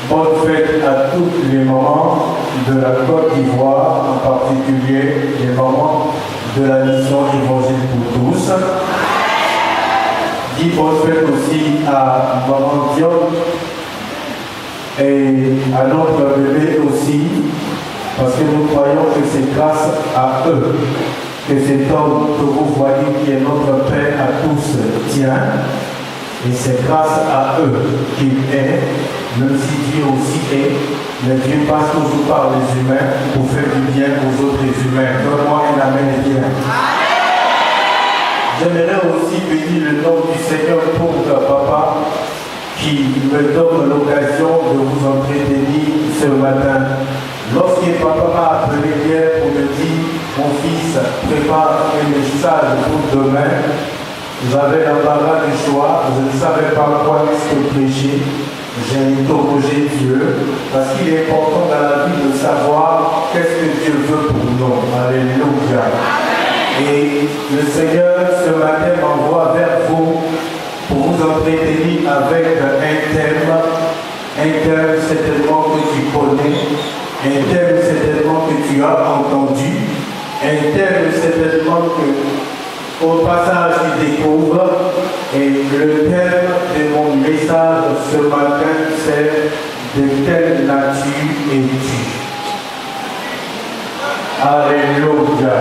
Bonne fête à tous les mamans de la Côte d'Ivoire, en particulier les mamans de la mission Évangile pour tous. Dis bonne fête aussi à Maman Diop et à notre bébé aussi, parce que nous croyons que c'est grâce à eux que cet homme que vous voyez qui est notre Père à tous tient. Et c'est grâce à eux qu'il est, même si Dieu aussi est, mais Dieu passe toujours par les humains pour faire du bien aux autres humains. Donne-moi un amen bien. J'aimerais aussi bénir le nom du Seigneur pour papa qui me donne l'occasion de vous entretenir ce matin. Lorsque papa m'a appelé hier pour me dire mon fils prépare un message pour demain, j'avais l'embarras du choix, je ne savais pas quoi est-ce que prêcher. J'ai interrogé Dieu parce qu'il est important dans la vie de savoir qu'est-ce que Dieu veut pour nous. Alléluia. Et le Seigneur ce matin m'envoie vers vous pour vous entretenir avec un thème certainement que tu connais, un thème certainement que tu as entendu, un thème certainement que au passage tu découvres. Et le thème de mon message ce matin, c'est de quelle nature es-tu? Alléluia.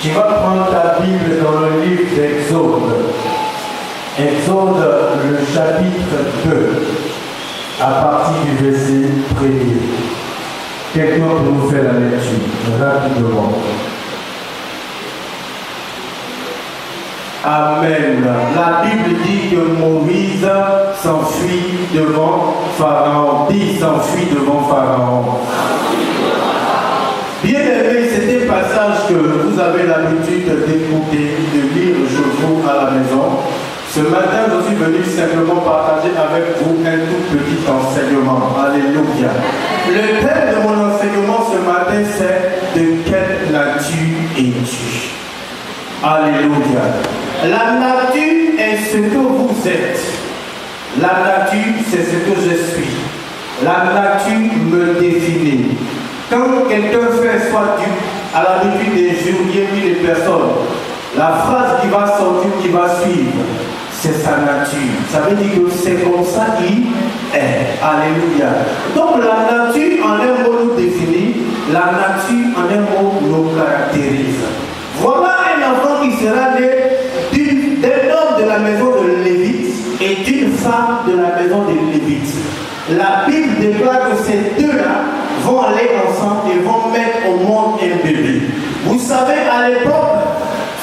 Tu vas prendre ta Bible dans le livre d'Exode. Exode, le chapitre 2, à partir du verset 1er. Quelqu'un peut nous faire la lecture rapidement. Amen. La Bible dit que Moïse s'enfuit devant Pharaon. Dit s'enfuit devant Pharaon. Bien aimé, c'est un passage que vous avez l'habitude d'écouter, de lire chez vous à la maison. Ce matin, je suis venu simplement partager avec vous un tout petit enseignement. Alléluia. Le thème de mon enseignement ce matin, c'est de quelle nature es-tu? Alléluia. La nature est ce que vous êtes. La nature, c'est ce que je suis. La nature me définit. Quand quelqu'un fait soit à l'habitude des jours, des personnes, la phrase qui va sortir, qui va suivre, c'est sa nature. Ça veut dire que c'est comme ça qu'il est. Alléluia. Donc la nature en un mot nous définit, la nature en un mot nous caractérise. Voilà un enfant qui sera né d'un homme de la maison de Lévite et d'une femme de la maison de Lévite. La Bible déclare que ces deux-là vont aller ensemble et vont mettre au monde un bébé. Vous savez, à l'époque,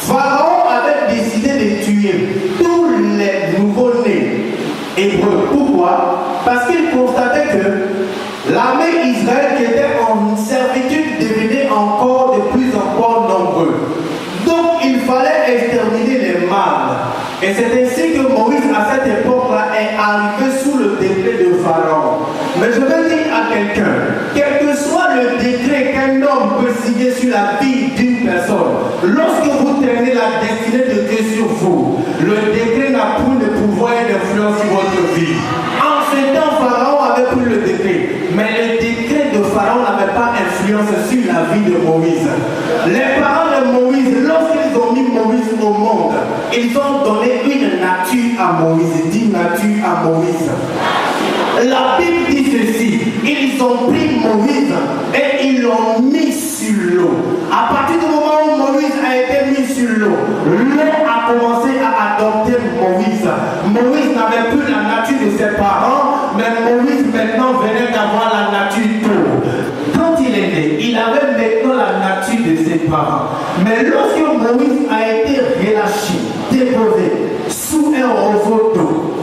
Pharaon avait décidé de tuer tous les nouveaux-nés hébreux. Pourquoi? Parce qu'il constatait que l'armée d'Israël qui était en servitude devenait encore de plus en plus nombreux. Donc il fallait exterminer les mâles. Et c'est ainsi que Moïse, à cette époque-là, est arrivé sous le décret de Pharaon. Mais je veux dire à quelqu'un, quel que soit le décret qu'un homme peut signer sur la vie d'une personne, lorsque vous tenez la destinée de Dieu sur vous, le décret n'a plus de pouvoir et d'influence sur votre vie. En ce temps, Pharaon avait pris le décret, mais le décret de Pharaon n'avait pas influence sur la vie de Moïse. Les parents de Moïse, lorsqu'ils ont mis Moïse au monde, ils ont donné une nature à Moïse, dit nature à Moïse. La Bible dit ceci, ils ont pris Moïse et ils l'ont mis sur l'eau. À partir du moment où Moïse a été mis sur l'eau, l'eau a commencé à adopter Moïse. Moïse n'avait plus la nature de ses parents, mais Moïse maintenant venait d'avoir la nature d'eau. Quand il est né, il avait maintenant la nature de ses parents. Mais lorsque Moïse a été relâché, déposé sous un roseau d'eau,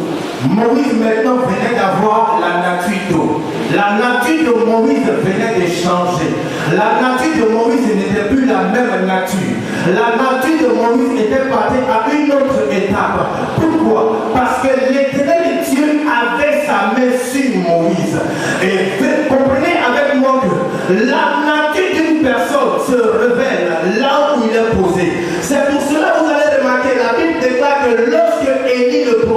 Moïse maintenant venait d'avoir la nature d'eau. La nature de Moïse venait de changer. La nature de Moïse n'était plus la même nature. La nature de Moïse était partie à une autre étape. Pourquoi? Parce que l'Éternel Dieu avait sa main sur Moïse. Et comprenez avec moi que la nature d'une personne se révèle là où il est posé. C'est pour cela que vous allez remarquer, la Bible déclare que lorsque Élie le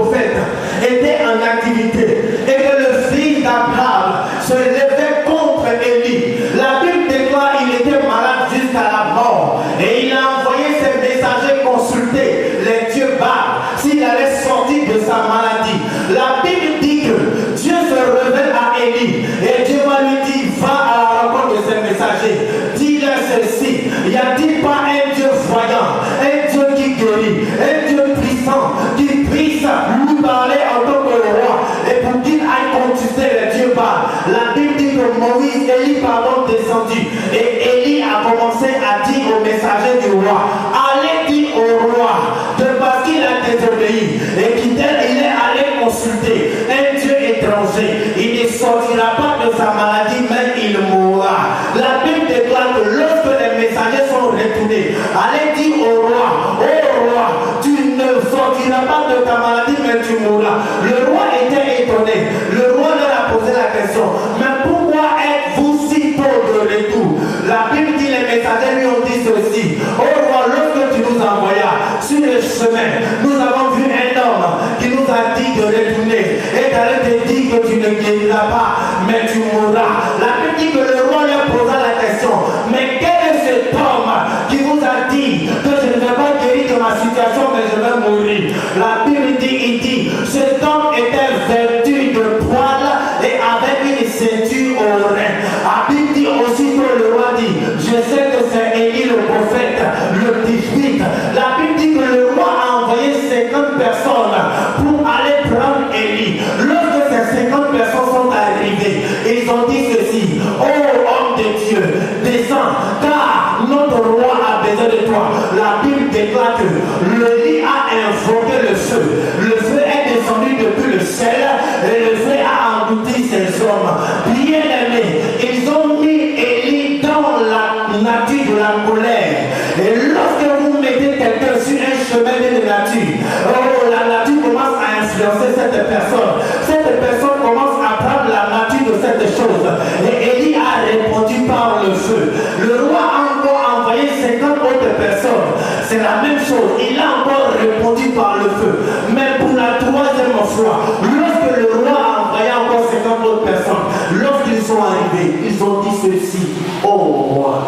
mais tu mourras. Le roi était étonné. Le roi leur a posé la question, mais pourquoi êtes-vous si tôt de retour? La Bible dit, les messagers lui ont dit ceci, oh roi, lorsque tu nous envoyas sur le chemin, nous avons vu un homme qui nous a dit de retourner et d'aller te dire que tu ne guériras pas, mais tu mourras. La Bible dit que le roi leur posa la question, mais quel est cet homme qui vous a dit que je ne vais pas guérir de ma situation, mais je vais mourir? La Bible dit, il dit, cet homme était vêtu de poils et avec une ceinture au rein. La Bible dit aussitôt, le roi dit, je sais que c'est Élie le prophète, le Tishbite. La Bible dit que le roi a envoyé 50 personnes pour aller prendre Élie. Lorsque ces 50 personnes sont arrivées, ils ont dit ceci, oh homme de Dieu, descends, car notre roi a besoin de toi. La Bible déclare que le lit a invoqué le feu. Le feu est descendu depuis le ciel et le feu a englouti ces hommes. Bien aimés, ils ont mis Élie dans la nature de la colère. Et lorsque vous mettez quelqu'un sur un chemin de nature, oh, la nature commence à influencer cette personne. Cette personne commence à prendre la nature de cette chose. Et Élie a répondu par le feu. Le roi a encore envoyé 50 autres personnes. C'est la même chose. Il a encore répondu par le feu. Mais pour la troisième fois, lorsque le roi a envoyé encore 50 autres personnes, lorsqu'ils sont arrivés, ils ont dit ceci, oh roi,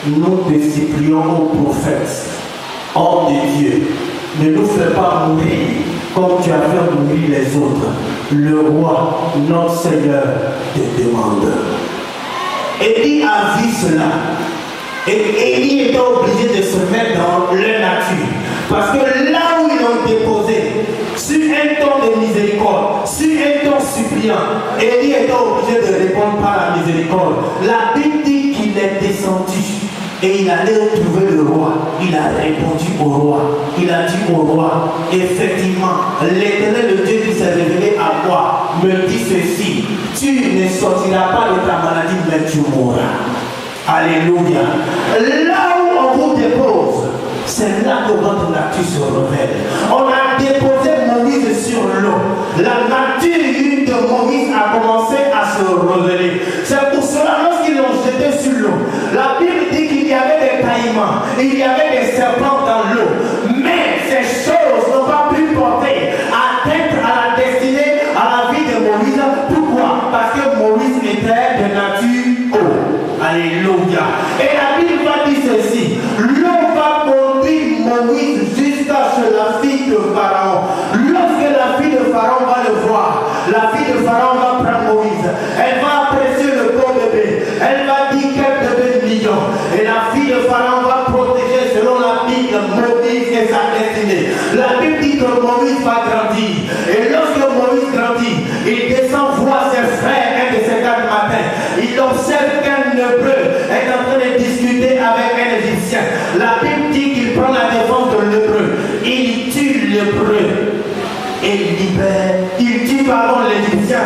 nous te supplions au prophète, homme de Dieu, ne nous fais pas mourir comme tu as fait mourir les autres. Le roi, notre Seigneur, te demande. Élie a vu cela. Et Élie était obligé de se mettre dans leur nature. Parce que là où ils l'ont déposé, sur un ton de miséricorde, sur un ton suppliant, Élie était obligé de répondre par la miséricorde. La Bible dit qu'il est descendu et il allait trouver le roi. Il a répondu au roi. Il a dit au roi, effectivement, l'Éternel, le Dieu qui s'est révélé à moi, me dit ceci, tu ne sortiras pas de ta maladie, mais tu mourras. Alléluia. Là où on vous dépose, c'est là que votre nature se révèle. On a déposé Moïse sur l'eau. La nature de Moïse a commencé à se révéler. C'est pour cela, lorsqu'ils l'ont jeté sur l'eau, la Bible dit qu'il y avait des caïmans, il y avait des serpents dans l'eau. Mais ces choses n'ont pas pu porter atteinte à la destinée, à la vie de Moïse. Pourquoi? Parce que Moïse était de nature eau. Alléluia. Et la Bible va dire ceci, l'eau va conduire Moïse jusqu'à chez la fille de Pharaon. Lorsque la fille de Pharaon va le voir, la fille de Pharaon va prendre Moïse. Elle va apprécier le beau bébé. Elle va dire quel bébé mignon. Et la fille de Pharaon va protéger selon la Bible Moïse et sa destinée. La Bible dit que Moïse va grandir. Et lorsque Moïse grandit, il descend voir ses frères un de ces 4 matins. Il observe qu'un Hébreu est en train de discuter avec un Égyptien. La Bible dit qu'il prend la défense de l'Hébreu. Il tue l'Hébreu et libère. Il tue l'Égyptien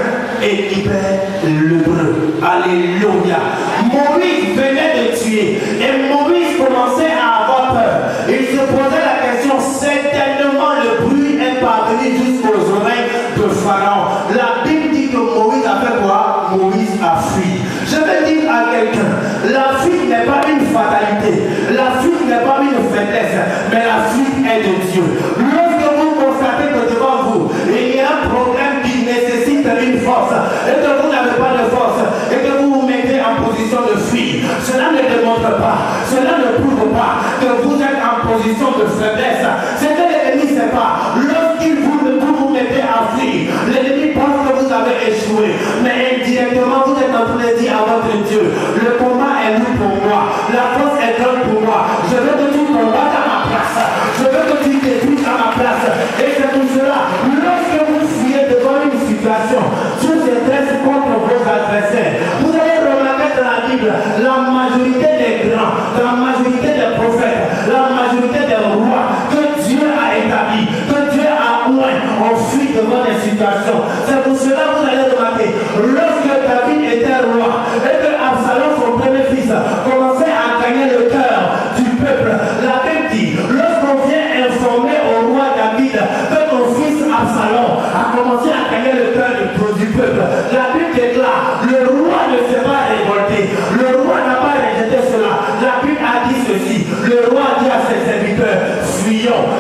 et libère l'Hébreu. Alléluia. Moïse venait de tuer et Moïse commençait à avoir peur. Il se posait la question, certainement le bruit est parvenu jusqu'aux oreilles de Pharaon. La Bible dit que Moïse a fait quoi? Moïse a fui. Je vais dire à quelqu'un, la fuite n'est pas une fatalité, la fuite n'est pas une faiblesse, mais la fuite est de Dieu. Lorsque vous constatez que devant vous, il y a un problème qui nécessite une force, et que vous n'avez pas de force, et que vous vous mettez en position de fuir, cela ne démontre pas, cela ne prouve pas que vous êtes en position de faiblesse. C'est que l'ennemi ne sait pas. Lorsqu'il vous mettez à fuir, l'ennemi pense que vous avez échoué, mais indirectement vous êtes en train de dire à votre Dieu, le combat est lourd pour moi, la force est grande pour moi, je veux que tu combattes à ma place, je veux que tu détruises à ma place. Et c'est pour cela, lorsque vous fuyez devant une situation, Dieu se dresse contre vos adversaires. Vous allez remarquer dans la Bible, la majorité des grands, la majorité des prophètes, la majorité des rois que Dieu a établis, que Dieu a oint, ont fui devant des situations. C'est pour cela que vous allez remarquer, lorsque David était roi et que Absalom, son premier fils, commençait à gagner le cœur du peuple, la Bible dit, lorsqu'on vient informer au roi David que ton fils Absalom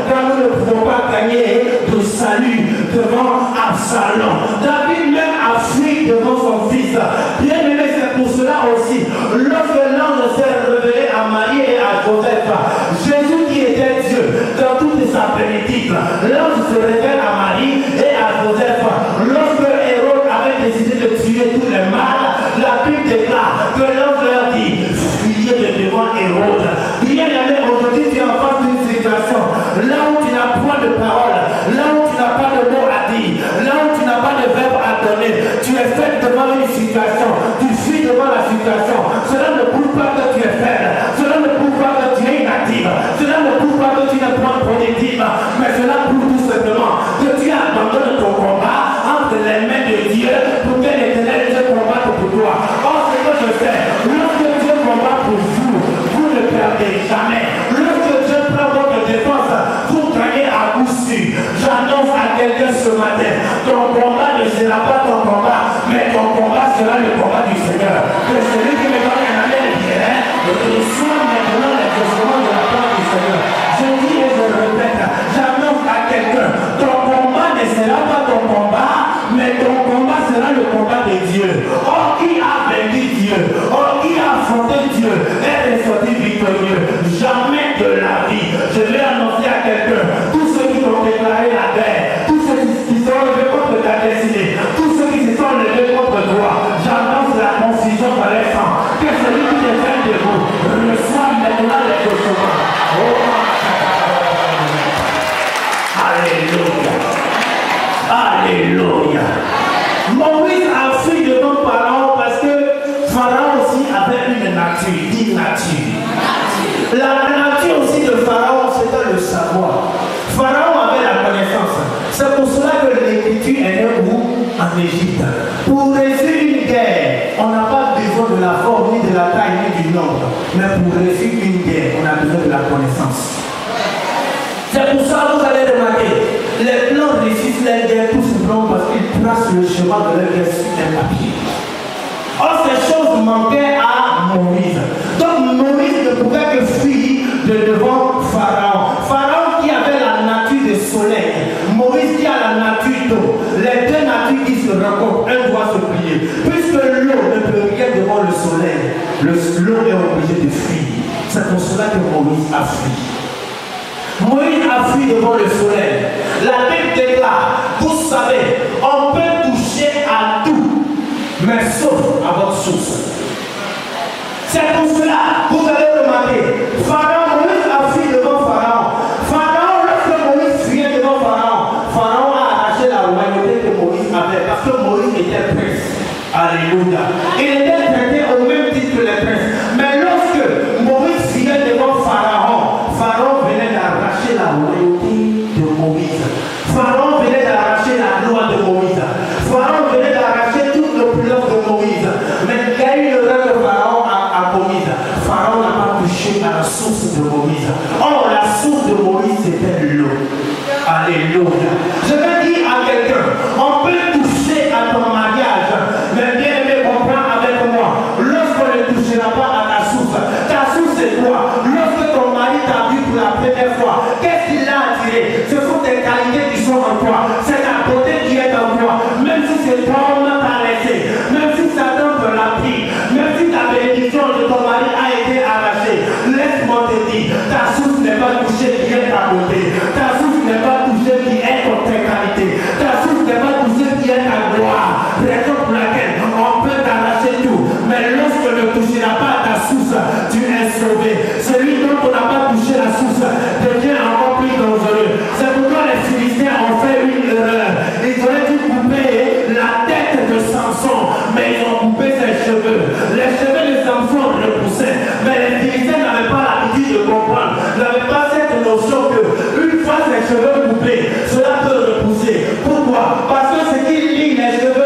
car nous ne pouvons pas gagner de salut devant Absalom. David même a fui devant son fils. Bien aimé, c'est pour cela aussi, lorsque l'ange s'est révélé à Marie et à Joseph, Jésus qui était Dieu dans toute sa plénitude, l'ange se révèle à Marie et à Joseph. Lorsque Hérode avait décidé de tuer tous les mâles, la Bible déclare que l'ange leur dit, fuyez de devant Hérode. Bien aimé, aujourd'hui tu es en face d'une situation là où tu n'as point de parole, là où tu n'as pas de mots à dire, là où tu n'as pas de verbe à donner, tu es fait devant une situation, tu fuis devant la situation. Cela ne prouve pas que tu es faible, cela ne prouve pas que tu es inactive, cela ne prouve pas que tu n'es point productive, mais cela prouve tout simplement que tu abandonnes ton combat entre les mains de Dieu pour que l'Éternel Dieu combatte pour toi. Or, ce que je sais, lorsque Dieu combat pour vous, vous ne perdez jamais. Lorsque Dieu prend votre défense, vous gagnez à coup sûr. J'annonce à quelqu'un ce matin, ton combat ne sera pas ton combat, mais ton combat sera le combat du Seigneur. Que celui qui me donne un amen bien, reçoit maintenant l'exaucement de la part du Seigneur. Je dis et je répète, j'annonce à quelqu'un, ton combat ne sera pas ton combat, mais ton combat sera le combat de Dieu. Or, qui a vaincu Dieu, or, qui a affronté Dieu, est ressorti victorieux. Jamais de la vie. Je vais annoncer à quelqu'un, tous ceux qui ont déclaré la guerre, tous ceux qui sont levés contre ta destinée, tous ceux qui se sont levés contre toi, j'annonce la confusion par les sangs. Que celui qui est fait de vous reçoit maintenant les déchaussements. Alléluia. Alléluia. Moïse a fui devant Pharaon parce que Pharaon aussi avait une nature, dit nature. La nature aussi de Pharaon, c'était le savoir. Pharaon avait la connaissance. C'est pour cela que l'écriture est née où? En Égypte. Pour réussir une guerre, on n'a pas besoin de la forme, ni de la taille, ni du nombre. Mais pour réussir une guerre, on a besoin de la connaissance. C'est pour ça que vous allez remarquer, les blancs réussissent les guerres tout simplement parce qu'ils tracent le chemin de leur guerre sur un papier. Or, ces choses manquaient à Moïse. Donc, Moïse ne pouvait que fuir de devant Pharaon. Pharaon qui avait la nature du soleil, Moïse qui a la nature d'eau. Les deux natures qui se rencontrent, un doit se plier. Puisque l'eau ne peut rien devant le soleil, l'eau est obligée de fuir. C'est pour cela que Moïse a fui. Moïse a fui devant le soleil. La Bible déclare, vous savez, on peut toucher à tout, mais sauf à votre source. C'est pour cela, vous allez remarquer, Pharaon, Moïse a fui devant Pharaon. Pharaon, lorsque Moïse fuyait devant Pharaon, Pharaon a arraché la royauté que Moïse avait, parce que Moïse était prince. Alléluia. Il était traité au même titre que les princes. Mais lorsque Moïse fuyait devant Pharaon, Pharaon venait d'arracher la royauté de Moïse. Pharaon venait d'arracher la loi de Moïse. Pharaon venait d'arracher toute l'opulence de Moïse. Mais il y a eu une erreur que Pharaon a commise. Pharaon n'a pas touché à la source de Moïse. Or, la source de Moïse, c'était l'eau. Alléluia. Je vais dire à quelqu'un, on peut toucher à ton mariage, mais bien aimé, comprends avec moi. Lorsqu'on ne touchera pas à ta source c'est quoi? Lorsque ton mari t'a vu pour la première fois, qu'est-ce qu'il a attiré? Ce sont tes qualités qui sont en toi. C'est ta beauté qui est en toi. Même si cet homme t'a laissé, même si Satan te l'a pris, même si ta bénédiction de ton mari a été arrachée, laisse-moi te dire, ta source n'est pas touchée qui est ta beauté. Ta source n'est pas touchée qui est tes qualités. Ta source n'est pas touchée qui est ta gloire. Raison pour laquelle on peut t'arracher tout. Mais lorsque ne touchera pas à ta source, tu es sauvé. Celui dont on n'a pas touché la source devient encore plus dangereux. C'est pourquoi les Philistins ont fait une erreur. Ils auraient dû couper la tête de Samson, mais ils ont coupé ses cheveux. Les cheveux de Samson repoussaient, mais les Philistins n'avaient pas l'habitude de comprendre, n'avaient pas cette notion que une fois ses cheveux coupés, cela peut repousser. Pourquoi? Parce que ce qui lie les cheveux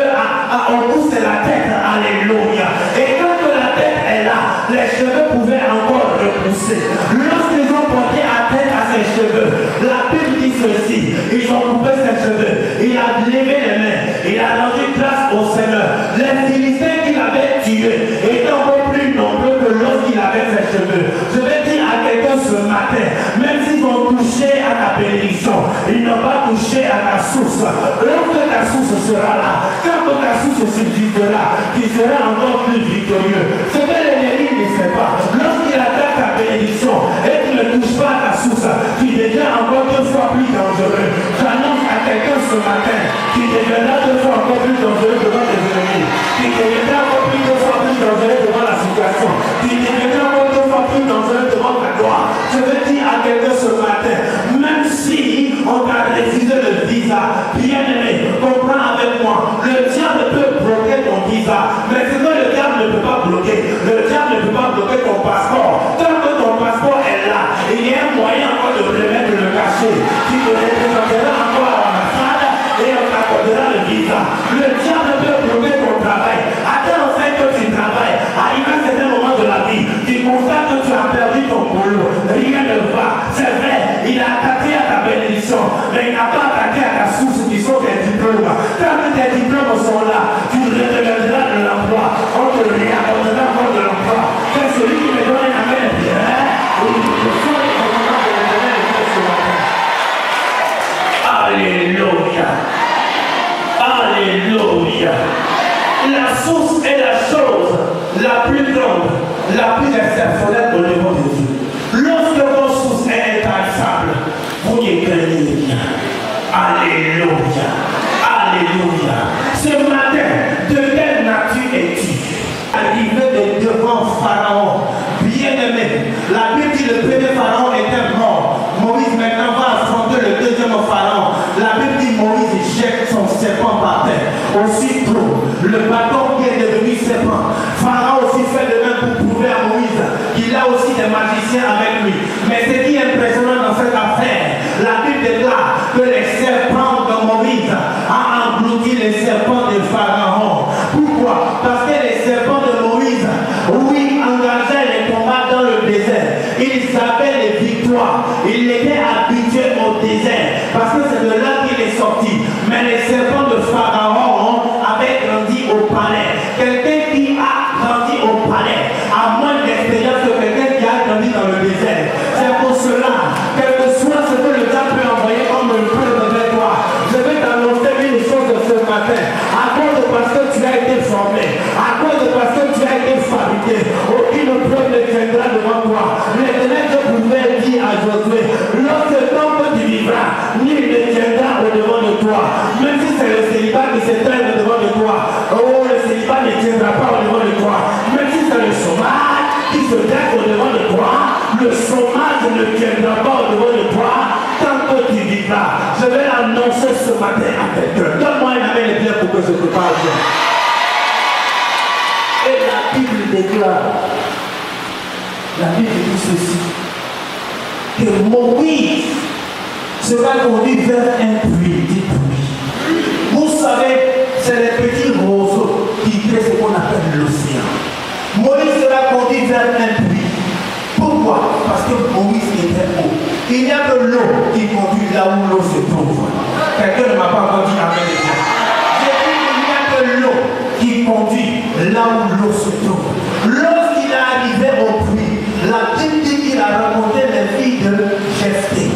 on pousse la tête. Alléluia. Et quand la tête est là, les cheveux pouvaient encore repousser. Lorsqu'ils ont porté la tête à ses cheveux, la Bible dit ceci, ils ont coupé ses cheveux, il a levé les mains, il a rendu grâce au Seigneur. Les Philistins qu'il avait tués étaient encore plus nombreux que lorsqu'il avait ses cheveux. Je vais dire à quelqu'un ce matin, même s'ils ont touché à ta ta bénédiction. Il ne va toucher à ta source. Lorsque ta source sera là, quand ta source subsistera, tu seras encore plus victorieux. Ce que l'ennemi ne sait pas, lorsqu'il attaque ta bénédiction et qu'il ne touche pas à ta source, tu deviens encore 2 fois plus dangereux. J'annonce à quelqu'un ce matin, tu deviendras 2 fois encore plus dangereux devant tes ennemis. Tu deviendras encore 2 fois plus dangereux devant la situation. Tu deviendras encore 2 fois plus dangereux devant ta gloire. Je veux dire à quelqu'un ce matin, même si on t'a refusé le visa, bien aimé, comprends avec moi, le diable peut bloquer ton visa, mais ce que le diable ne peut pas bloquer, le diable ne peut pas bloquer ton passeport. Tant que ton passeport est là, il y a un moyen encore de remettre le cachet, qui te représentera encore à l'ambassade et on t'accordera le visa. Le diable peut bloquer ton travail. Attends en fait que tu travailles, arrive à un certain moment de la vie, tu constates que tu as perdu ton boulot, rien ne va. C'est vrai, il a attaqué à ta bénédiction, mais il n'a pas attaqué à ta source qui sont tes diplômes. Tant que tes diplômes sont là, tu redeviendras de l'emploi, on te réaccordera encore de l'emploi. C'est celui qui me donne un amen bien. Alléluia. Alléluia. La source est la chose la plus grande, la plus exceptionnelle au niveau de Dieu. Lorsque votre source est intarissable, vous n'y craignez rien. Alléluia. Alléluia. Ce matin, de quelle nature es-tu? Arrivé devant Pharaon, bien-aimé. La Bible dit le premier Pharaon était mort. Moïse maintenant va affronter le deuxième Pharaon. La Bible dit Moïse jette son serpent par terre. Aussitôt, le bâton qui est devenu serpent. Pharaon aussi fait de même pour prouver à Moïse qu'il a aussi des magiciens avec lui. Mais ce qui est impressionnant dans cette affaire, la Bible déclare que les serpents de Moïse ont englouti les serpents de Pharaon. Pourquoi? Parce que les serpents de Moïse, oui, engageaient les combats dans le désert. Ils avaient les victoires. Ils étaient habitués au désert. Parce que c'est de là qu'il est sorti. Mais les serpents de Pharaon avaient grandi au palais. Quelqu'un qui a grandi au palais a moins d'expérience que quelqu'un qui a grandi dans le désert. C'est pour cela, quel que soit ce que le diable peut envoyer comme le feu vers toi, je vais t'annoncer une chose de ce matin. À cause de parce que tu as été formé, à cause de parce que tu as été fabriqué, aucune preuve ne viendra devant toi. L'Éternel te pouvait dire à Josué, lorsque tant que tu vivras, nul ne viendra au-devant de toi. Même si c'est le célibat qui s'éteint au-devant de toi, oh, le célibat ne tiendra pas au-devant de toi. Même si c'est le chômage qui se dresse au-devant de toi, le chômage ne tiendra pas au-devant de toi tant que tu vivras. Je vais l'annoncer ce matin à quelqu'un. Donne-moi une main bien pour que je te parle bien. Et la Bible déclare, la Bible dit ceci, que Moïse sera conduit vers un puits, dit puits. Vous savez, c'est les petits roseaux qui créent ce qu'on appelle l'océan. Moïse sera conduit vers un puits. Pourquoi? Parce que Moïse était haut. Il n'y a que l'eau qui conduit là où l'eau se trouve. Quelqu'un ne m'a pas encore dit amen. J'ai dit qu'il n'y a que l'eau qui conduit là où l'eau se trouve. Lorsqu'il est arrivé au puits, la Bible dit qu'il a rencontré les filles de Jephthé.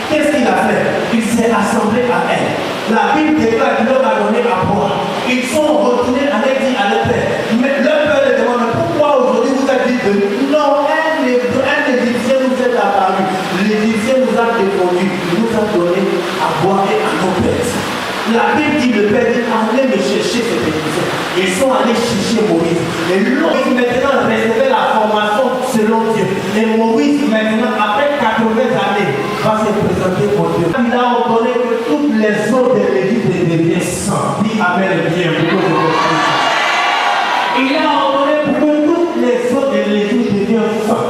Qu'est-ce qu'il a fait? Il s'est assemblé à elles. La Bible déclare qu'il leur a donné à boire. Ils sont retournés avec dit à leur père. Mais leur père les demande pourquoi aujourd'hui vous êtes dit de non, un Égyptien nous est apparu. L'Égyptien nous a défendu, nous a donné à boire et à nos pères. La Bible dit le père dit allez me chercher cet Égyptien. Ils sont allés chercher Moïse. Et Moïse maintenant recevait la formation selon Dieu. Et Moïse maintenant, après 80 années, va se présenter pour Dieu. Il a ordonné que toutes les eaux de l'Égypte deviennent sang. Dis amen bien. Il a ordonné pour que toutes les eaux de l'Égypte deviennent sang.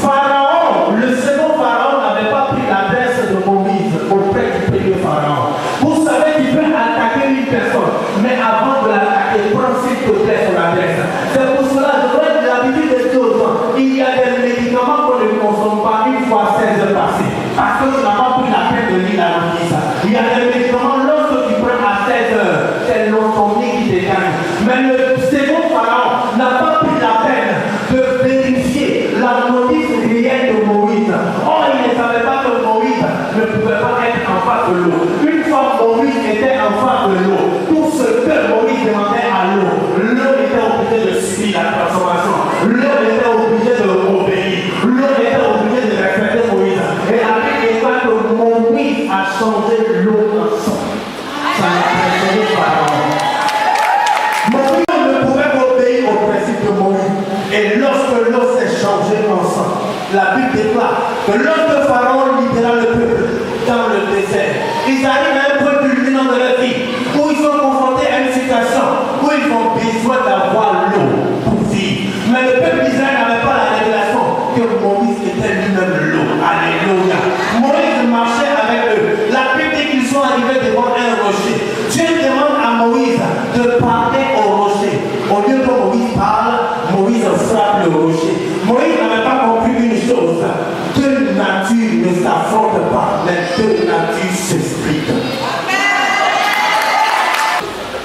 Pharaon, le second Pharaon n'avait pas pris l'adresse de Moïse auprès du premier Pharaon. Vous savez qu'il peut attaquer une personne, mais avant de l'attaquer, prends s'il te plaît son adresse. C'est pour cela que je voudrais l'habitude de dire aux gens, il y a des médicaments qu'on ne consomme pas une fois 16 heures passées. Parce que tu n'as pas pris la peine de lire la notice. Il y a des médicaments, lorsque tu prends à 16 heures, c'est l'automie qui de l'eau. Une fois Moïse était enfant de l'eau, tout ce que Moïse demandait à l'eau, l'eau était obligée de subir la transformation. L'eau était obligée de obéir. L'eau était obligée de respecter Moïse. Et la Bible déclare que Moïse a changé l'eau en sang. Ça a impressionné Pharaon. Moïse ne pouvait obéir au principe de Moïse. Et lorsque l'eau s'est changée en sang, la Bible déclare que lorsque Pharaon libéra le peuple dans le désert, ils arrivent à un point culminant de leur vie où ils sont confrontés à une situation où ils ont besoin d'avoir l'eau pour vivre. Mais le peuple d'Israël n'avait pas la révélation que Moïse était lui-même l'eau. Alléluia. Moïse marchait avec eux. La Bible dit qu'ils sont arrivés devant un rocher. Dieu demande à Moïse de parler au rocher. Au lieu que Moïse parle, Moïse frappe le rocher. Moïse n'avait pas compris une chose. Deux natures ne s'affrontent pas, mais deux natures s'expliquent.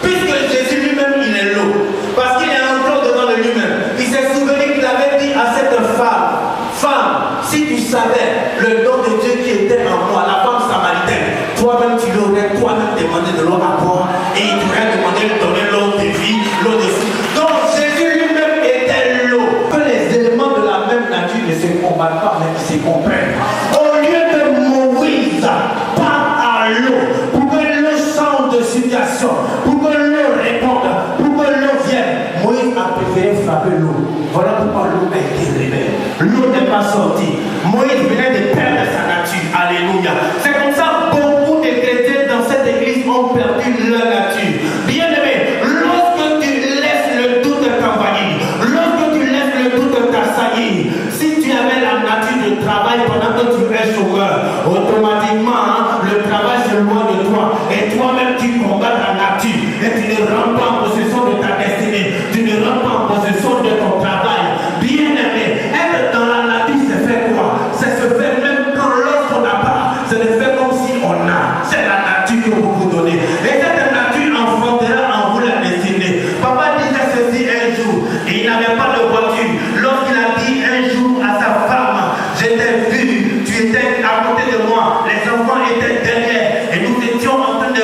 Puisque Jésus lui-même, il est l'eau, parce qu'il est entré devant de lui-même, il s'est souvenu qu'il avait dit à cette femme, femme, si tu savais le don de Dieu qui était en moi, la femme samaritaine, toi-même tu l'aurais toi-même demandé de l'eau à boire, et il t'aurait demandé de donner l'eau de vie, l'eau de vie. Donc Jésus lui-même était l'eau. Que les éléments de la même nature ne se combattent pas, mais qui se comprennent. Au lieu de Moïse parle à l'eau, pour que l'eau change de situation, pour que l'eau réponde, pour que l'eau vienne, Moïse a préféré frapper l'eau. Voilà pourquoi l'eau a été révélée. L'eau n'est pas sortie. Moïse venait de perdre sa nature. Alléluia. C'est comme ça que beaucoup de chrétiens dans cette église ont perdu leur nature. Bien aimé, lorsque tu laisses le doute t'envahir, lorsque tu laisses le doute t'assaillir, si tu avais la nature de travail pendant que tu es chômeur, automatiquement le travail se loin de toi et toi-même tu combats ta nature et tu ne rentres pas en possession de ta destinée, tu ne rentres pas en possession de ton travail. Bien aimé, être dans la nature, c'est faire quoi? C'est se faire même quand lorsqu'on n'a pas, c'est de faire comme si on a. C'est la nature que vous vous donnez. Et cette nature enfantera en vous la destinée. Papa disait ceci un jour, et il n'avait pas de voiture. Lorsqu'il a dit un jour à sa femme, je t'ai vu, tu étais à côté de moi, les enfants étaient derrière, et nous étions en train de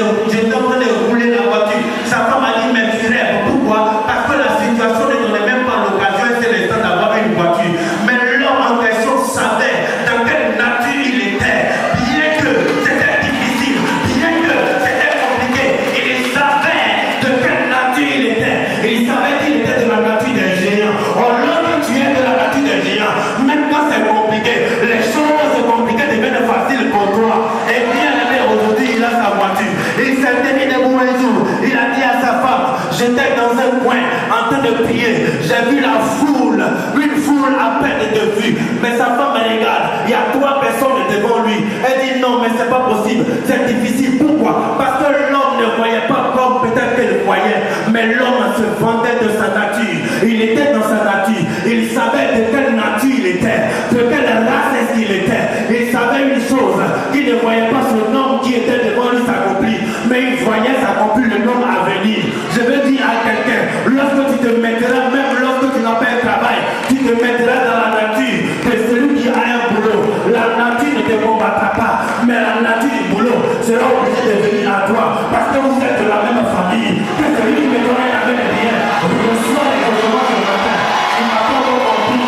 rouler la voiture. Sa femme a dit, mais tu rêves. Pourquoi? Parce que la situation ne donnait même pas l'occasion et c'est l'instant d'avoir une voiture. Mais l'homme en question savait dans quelle nature il était. Bien que c'était difficile, bien que c'était compliqué, il savait de quelle nature il était. Il savait qu'il était de la nature des géants. Or, lorsque tu es de la nature des géants, même quand c'est compliqué, les choses compliquées deviennent faciles pour toi. Et bien aimé, aujourd'hui, il a sa voiture. Il s'est tenu debout un jour. Il a dit à sa femme, j'étais dans un coin en train de prier. J'ai vu la foule, une foule à peine de vue. Mais sa femme me regarde, il y a 3 personnes devant lui. Elle dit non, mais c'est pas possible, c'est difficile. Pourquoi? Parce que l'homme ne voyait pas comme peut-être qu'elle voyait. Mais l'homme se vantait de sa nature. Il était dans sa nature. Il savait de quelle nature il était, de quelle race est-ce qu'il était. Il savait une chose, qu'il ne voyait pas son homme qui était devant lui s'accomplir, mais il voyait s'accomplir le nom à venir. Je veux dire à quelqu'un, lorsque tu te mettras, même lorsque tu n'as pas un travail, tu te mettras dans la nature de celui qui a un boulot. La nature ne te combattra pas, mais la nature du boulot sera obligée de venir à toi, parce que vous êtes de la même famille. Que celui qui me connaît la même bien, reçoit les compliments ce matin. Tu n'as pas encore compris.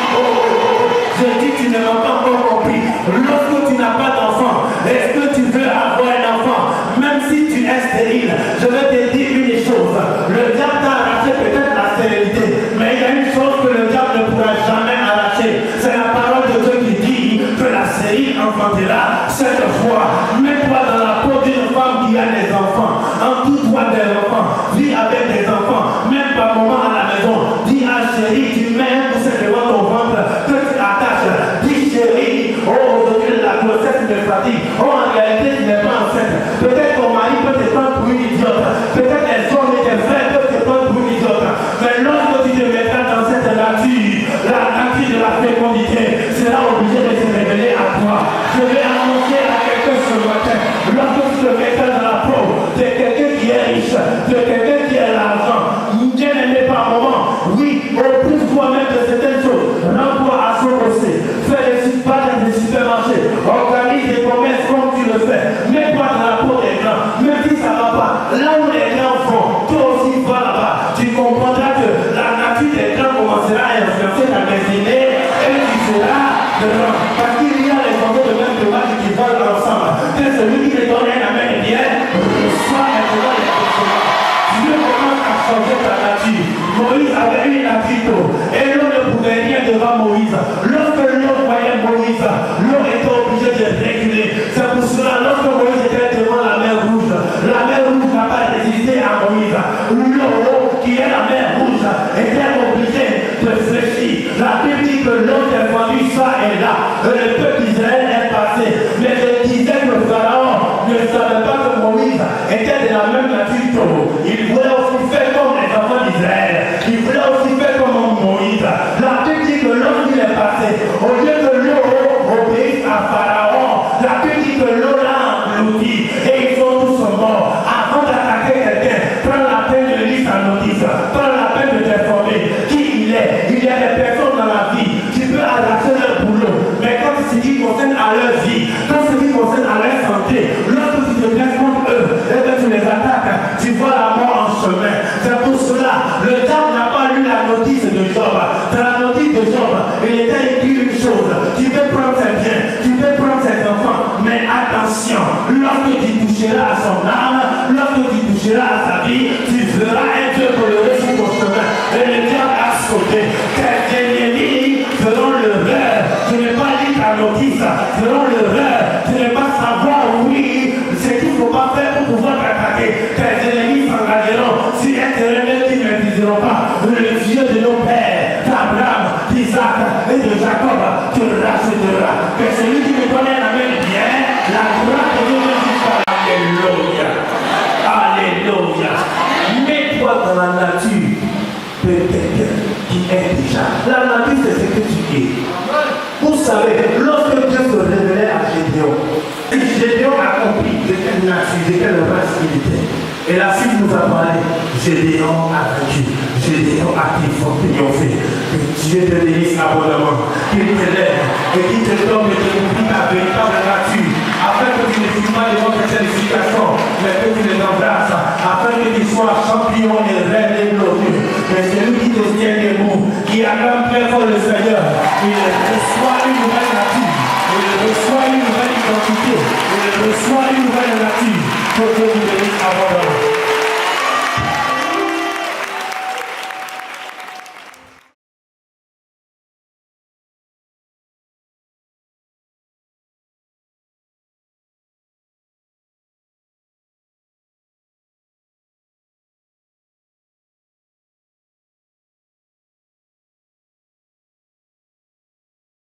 Je dis tu ne m'as pas encore compris. Lorsque tu n'as pas d'enfant, est-ce que tu veux avoir un enfant? Même si tu es stérile, je vais te dire une chose. Le diable t'a arraché peut-être la stérilité, mais il y a une chose que le diable ne pourra jamais arracher. C'est la parole de Dieu qui dit que la stérile enfantera cette fois. Mets-toi dans la peau d'une femme qui donne un amen bien, reçois maintenant les personnes. Dieu commence à changer ta nature. Moïse avait une nature et l'eau ne pouvait rien devant Moïse. Lorsque l'eau voyait Moïse, l'eau était obligée de reculer. C'est pour cela, lorsque Moïse était devant la mer rouge n'a pas résisté à Moïse. L'eau, qui est la mer rouge, était obligée de fléchir. La Bible dit que l'eau est vendue ça et là. Le peuple d'Israël est passé. Mais je disais que Pharaon ne savait pas que Moïse était de la même nature. Il voulait aussi faire comme les enfants d'Israël. Il voulait aussi faire comme Moïse. La Bible dit que lorsqu'il est passé, au lieu que l'eau obéisse à Pharaon, la Bible dit que l'eau l'a englouti et ils sont tous morts. Avant d'attaquer quelqu'un, prends la peine de lire sa notice, prends la peine de t'informer qui il est. Il y a des personnes dans la vie qui peuvent arracher leur boulot, mais quand ce qui concerne à leur vie, quand ce qui concerne à leur santé, lorsque tu te places contre eux, et que tu les attaques, tu vois la mort en chemin. C'est pour cela, le diable n'a pas lu la notice de Job. Dans la notice de Job, il était écrit une chose: tu peux prendre ses biens, tu peux prendre ses enfants, mais attention, lorsque tu toucheras à son âme, lorsque tu toucheras à sa vie, tu verras un Dieu coloré sur ton chemin. Et le diable a sauté. Tes ennemis feront l'erreur. Tu n'es pas lire ta notice, feront l'erreur. Tu n'es pas savoir, oui, ce qu'il ne faut pas faire pour pouvoir t'attaquer. Tes ennemis s'engageront sur un terrain qu'ils ne maîtriseront pas. Le Dieu de nos pères, d'Abraham, d'Isaac et de Jacob, te rachètera. Que celui qui me donne un amen bien, la grâce de Dieu me jusqu'à Alléluia. Alléluia. Mets-toi dans la nature de quelqu'un qui est déjà. La nature, c'est ce que tu es. Vous savez, lorsque Dieu se révélait à Gédéon, Gédéon a compris de quelle nature, de quelle race il était. Et la suite nous a parlé. Gédéon a vaincu. Gédéon a triomphé. Que Dieu te bénisse abondamment. Qu'il te lève et qu'il te donne de découvrir ta véritable nature. Afin que tu ne finis pas devant tes édifications, mais que tu les embrasses. Afin que tu sois champion et reine et glorieux. Mais celui qui te tient debout, qui acclame très fort le Seigneur, il reçoit une nouvelle nature. Il reçoit une nouvelle identité. Il reçoit une nouvelle nature.